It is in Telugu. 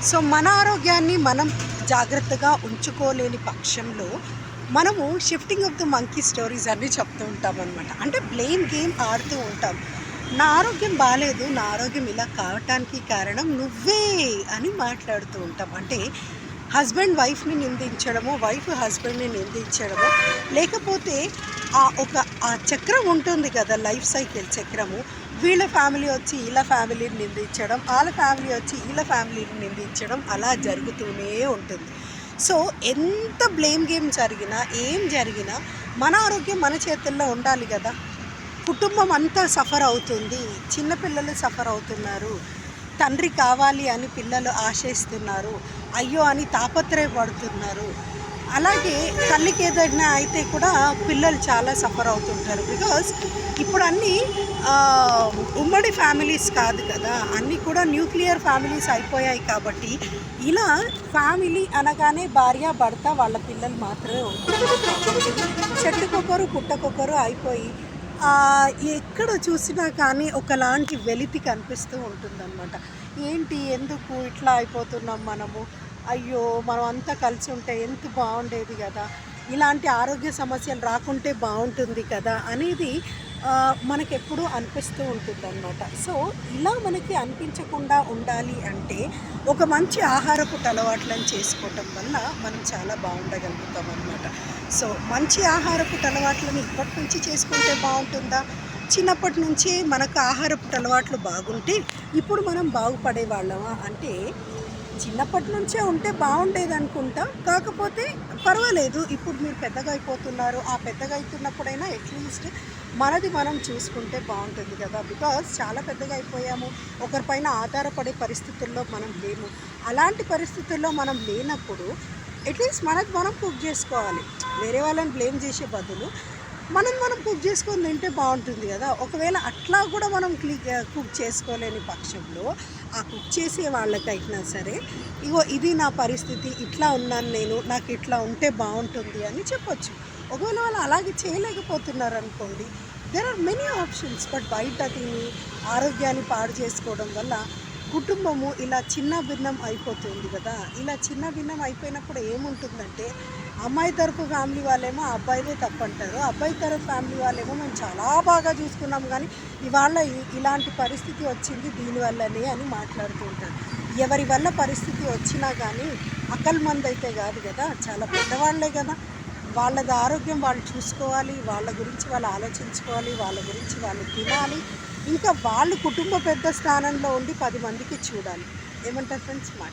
సో మన ఆరోగ్యాన్ని మనం జాగ్రత్తగా ఉంచుకోలేని పక్షంలో మనము shifting of the monkey stories అన్నీ చెప్తూ ఉంటాం అనమాట. అంటే బ్లేమ్ గేమ్ ఆడుతూ ఉంటాం. నా ఆరోగ్యం బాగాలేదు, నా ఆరోగ్యం ఇలా కావటానికి కారణం నువ్వే అని మాట్లాడుతూ ఉంటాం. అంటే హస్బెండ్ వైఫ్ని నిందించడము, వైఫ్ హస్బెండ్ని నిందించడము, లేకపోతే ఆ చక్రం ఉంటుంది కదా, లైఫ్ సైకిల్ చక్రము. వీళ్ళ ఫ్యామిలీ వచ్చి వీళ్ళ ఫ్యామిలీని నిందించడం, వాళ్ళ ఫ్యామిలీ వచ్చి వీళ్ళ ఫ్యామిలీని నిందించడం, అలా జరుగుతూనే ఉంటుంది. సో ఎంత బ్లేమ్ గేమ్ జరిగినా, ఏం జరిగినా మన ఆరోగ్యం మన చేతుల్లో ఉండాలి కదా. కుటుంబం అంతా సఫర్ అవుతుంది, చిన్నపిల్లలు సఫర్ అవుతున్నారు, తండ్రి కావాలి అని పిల్లలు ఆశిస్తున్నారు, అయ్యో అని తాపత్రయపడుతున్నారు. అలాగే తల్లికి ఏదైనా అయితే కూడా పిల్లలు చాలా సఫర్ అవుతుంటారు. బికాజ్ ఇప్పుడు అన్నీ ఉమ్మడి ఫ్యామిలీస్ కాదు కదా, అన్నీ కూడా న్యూక్లియర్ ఫ్యామిలీస్ అయిపోయాయి. కాబట్టి ఇలా ఫ్యామిలీ అనగానే భార్య భర్త వాళ్ళ పిల్లలు మాత్రమే ఉంటారు. చెట్టుకొకరు పుట్టకొకరు అయిపోయి ఎక్కడ చూసినా కానీ ఒకలాంటి వెలితి కనిపిస్తూ ఉంటుందన్నమాట. ఏంటి, ఎందుకు ఇట్లా అయిపోతున్నాం మనము, అయ్యో మనం అంతా కలిసి ఉంటే ఎంత బాగుండేది కదా, ఇలాంటి ఆరోగ్య సమస్యలు రాకుంటే బాగుంటుంది కదా అనేది మనకెప్పుడూ అనిపిస్తూ ఉంటుందన్నమాట. సో ఇలా మనకి అనిపించకుండా ఉండాలి అంటే ఒక మంచి ఆహారపు అలవాట్లను చేసుకోవటం వల్ల మనం చాలా బాగుండగలుగుతాం అన్నమాట. సో మంచి ఆహారపు అలవాట్లను ఇప్పటి నుంచి చేసుకుంటే బాగుంటుందా? చిన్నప్పటి నుంచే మనకు ఆహారపు అలవాట్లు బాగుంటే ఇప్పుడు మనం బాగుపడే వాళ్ళమా అంటే చిన్నప్పటి నుంచే ఉంటే బాగుండేది అనుకుంటా. కాకపోతే పర్వాలేదు, ఇప్పుడు మీరు పెద్దగా అయిపోతున్నారు, ఆ పెద్దగా అవుతున్నప్పుడైనా అట్లీస్ట్ మనది మనం చూసుకుంటే బాగుంటుంది కదా. బికాజ్ చాలా పెద్దగా అయిపోయాము, ఒకరిపైన ఆధారపడే పరిస్థితుల్లో మనం లేము. అలాంటి పరిస్థితుల్లో మనం లేనప్పుడు అట్లీస్ట్ మనది మనం కుక్ చేసుకోవాలి. వేరే వాళ్ళని బ్లేమ్ చేసే బదులు మనం కుక్ చేసుకొని తింటే బాగుంటుంది కదా. ఒకవేళ అట్లా కూడా మనం కుక్ చేసుకోలేని పక్షంలో ఆ కుక్ చేసే వాళ్ళకైనా సరే, ఇగో ఇది నా పరిస్థితి, ఇట్లా ఉన్నాను నేను, నాకు ఇట్లా ఉంటే బాగుంటుంది అని చెప్పొచ్చు. ఒకవేళ వాళ్ళు అలాగే చేయలేకపోతున్నారు అనుకోండి, there are many options. But బయట తిని ఆరోగ్యాన్ని పాడు చేసుకోవడం వల్ల కుటుంబము ఇలా చిన్న భిన్నం అయిపోతుంది కదా. ఇలా చిన్న భిన్నం అయిపోయినప్పుడు ఏముంటుందంటే అమ్మాయి తరపు ఫ్యామిలీ వాళ్ళేమో అబ్బాయిదే తప్పంటారు, అబ్బాయి తరపు ఫ్యామిలీ వాళ్ళేమో మేము చాలా బాగా చూసుకున్నాం కానీ ఇవాళ ఇలాంటి పరిస్థితి వచ్చింది దీనివల్లనే అని మాట్లాడుతూ ఉంటారు. ఎవరి వల్ల పరిస్థితి వచ్చినా కానీ అకల్మంది అయితే కాదు కదా, చాలా పెద్దవాళ్లే కదా. వాళ్ళది ఆరోగ్యం వాళ్ళు చూసుకోవాలి, వాళ్ళ గురించి వాళ్ళు ఆలోచించుకోవాలి, వాళ్ళ గురించి వాళ్ళు తినాలి, ఇంకా వాళ్ళు కుటుంబ పెద్ద స్థానంలో ఉండి 10 మందికి చూడాలి. ఏమంటారు ఫ్రెండ్స్ మాట?